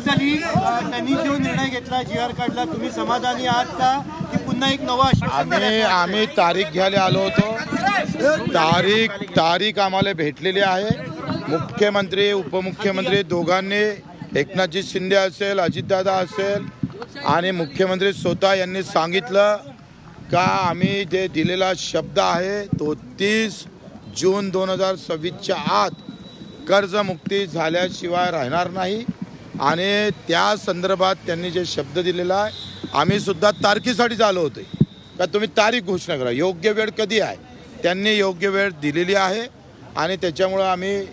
झाली, त्यांनी जो निर्णय घेतला GR काढला, तुम्ही समाधानी आहात का की पुन्हा एक नवा आम्ही तारीख घ्यायला आलो होतो. तारीख आम्हाला भेटलेली आहे. मुख्यमंत्री उपमुख्यमंत्री दोघांनी, एकनाथजी शिंदे असेल, अजितदादा असेल आणि मुख्यमंत्री स्वतः यांनी सांगितलं का आम्ही जे दिलेला शब्द आहे तो 30 जून 2026च्या आत कर्जमुक्ती झाल्याशिवाय राहणार नाही. आणि त्या संदर्भात त्यांनी जे शब्द दिलेला आहे, आम्ही सुद्धा तारखेसाठीच आलो होते का तुम्ही तारीख घोषणा करा, योग्य वेळ कधी आहे. त्यांनी योग्य वेळ दिलेली आहे आणि त्याच्यामुळं आम्ही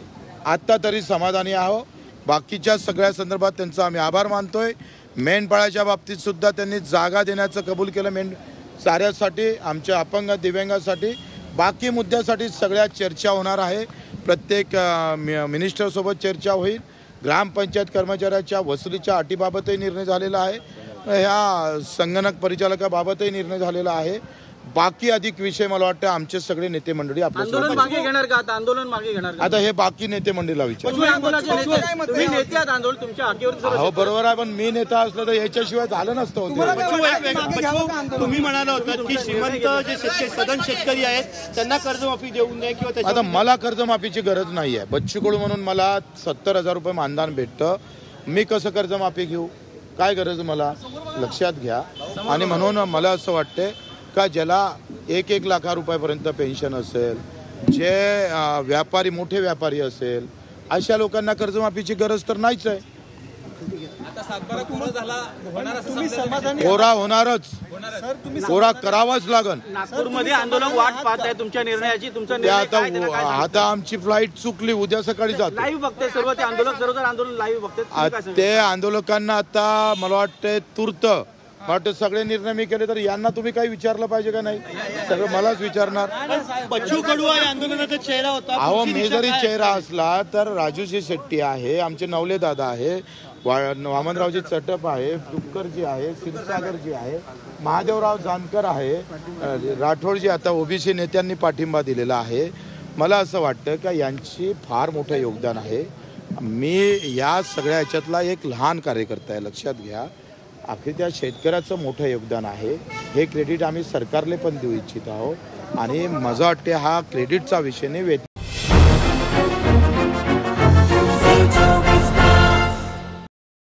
आत्ता तरी समाधानी आहोत. बाकीच्या सगळ्या संदर्भात त्यांचा आम्ही आभार मानतोय. मेंढपाळाच्या बाबतीत सुद्धा त्यांनी जागा देण्याचं कबूल केलं साऱ्यासाठी, आमच्या अपंग दिव्यांगासाठी. बाकी मुद्द्यासाठी सगळ्या चर्चा होणार आहे. प्रत्येक मिनिस्टरसोबत चर्चा होईल. ग्रामपंचायत कर्मचाऱ्याच्या वसुलीच्या अटीबाबतही निर्णय झालेला आहे. ह्या संगणक परिचालकाबाबतही निर्णय झालेला आहे. बाकी अधिक विषय मला वाटतं आमचे सगळे नेते मंडळी आंदोलन मागे घेणार का? आंदोलन मागे घेणार का? आता हे बाकी नेते मंडळीला विचार. हो बरोबर आहे, पण मी नेता असलं तर याच्याशिवाय झालं नसतं होतं. तुम्ही म्हणाला होता की श्रीमंत जे सदन शेतकरी आहेत त्यांना कर्जमाफी देऊ नये किंवा आता मला कर्जमाफीची गरज नाही आहे. बच्चू कडू म्हणून मला 70,000 रुपये मानधन भेटतं. मी कसं कर्जमाफी घेऊ? काय गरज मला? लक्षात घ्या. आणि म्हणून मला असं वाटतं का ज्याला 1-1 लाख रुपयापर्यंत पेन्शन असेल, जे व्यापारी मोठे व्यापारी असेल, अशा लोकांना कर्जमाफीची गरज तर नाहीच आहे. कोरा होणारच, कोरा करावाच लागन. नागपूरमध्ये आंदोलन वाट पाहत आहे तुमच्या निर्णयाची. आता आमची फ्लाईट चुकली, उद्या सकाळी जातो. लाईव्ह बघते सर्व ते आंदोलन लाईव्ह बघते. ते आंदोलकांना आता मला वाटतं तूर्त वाटतं सगळे निर्णय मी केले तर यांना तुम्ही काही विचारलं पाहिजे का नाही? सगळं मलाच विचारणार. बच्चू कडू आंदोलनाचा चेहरा होता. अहो मी जरी चेहरा असला तर राजूजी शेट्टी आहे, आमचे नवले दादा आहे, वामनरावजी चटप आहे, तुपकरजी आहे, क्षीरसागरजी आहे, महादेवराव जानकर आहे, राठोडजी आता ओबीसी नेत्यांनी पाठिंबा दिलेला आहे. मला असं वाटतं का यांची फार मोठं योगदान आहे. मी या सगळ्या ह्याच्यातला एक लहान कार्यकर्ता आहे, लक्षात घ्या. अखेर त्या शेतकऱ्याचं मोठं योगदान आहे. हे क्रेडिट आम्ही सरकारला पण देऊ इच्छित आहोत. आणि मजा वाटते हा क्रेडिटचा विषय नाही,